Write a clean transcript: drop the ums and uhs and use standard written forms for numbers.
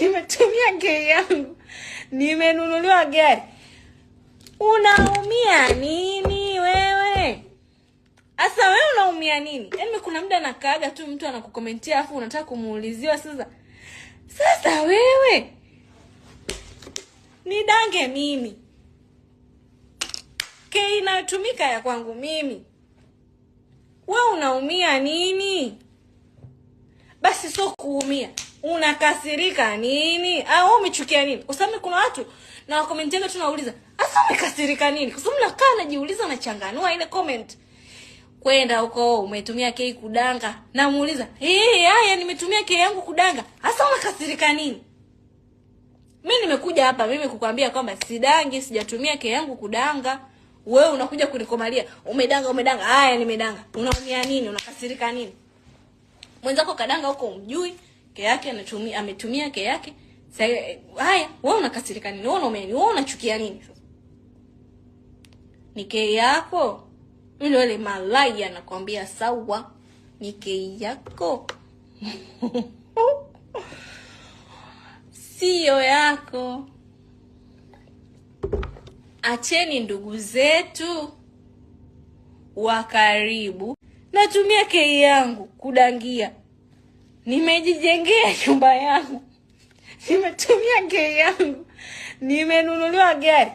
nimetumia gari yangu, nimenunuliwa gari. Unaumia nini wewe? Asa wewe unaumia nini? Yaani kuna muda nakaaga tu mtu anakukomentia afu unataka kumuuliziwa sasa. Sasa wewe nidange mimi. Kei inatumika ya kwangu mimi. Wewe unaumia nini? Basi sio kuumia. Unakasirika nini? Au umechukia nini? Kwa sababu kuna watu na wakomentia tu nauliza, "Asa umekasirika nini?" Kwa sababu nakaa najiuliza na changanua ile comment. Kwenda huko umetumia kei kudanga. Namuuliza, haya nimetumia kei yangu kudanga. Asa unakasirika nini?" Mimi nimekuja hapa mimi kukwambia kwamba sidangi, sijatumia kei yangu kudanga. Wewe unakuja kunikomalia, umedanga. Haya nimedanga. Unaumia nini? Unakasirika nini? Mwenzako kadanga huko umjui, kei yake ametumia kei yake. Sasa haya, wewe unakasirika nini? Wewe unaumia nini? Wewe unachukia nini sasa? Ni kei yako. Ndio ile malaya anakuambia sawa, ni kei yako. Sio yako. Acheni ndugu zetu wa karibu. Natumia kei yangu kudangia. Nimejijengea nyumba yangu. Nimetumia kei yangu. Nimenunuliwa gari.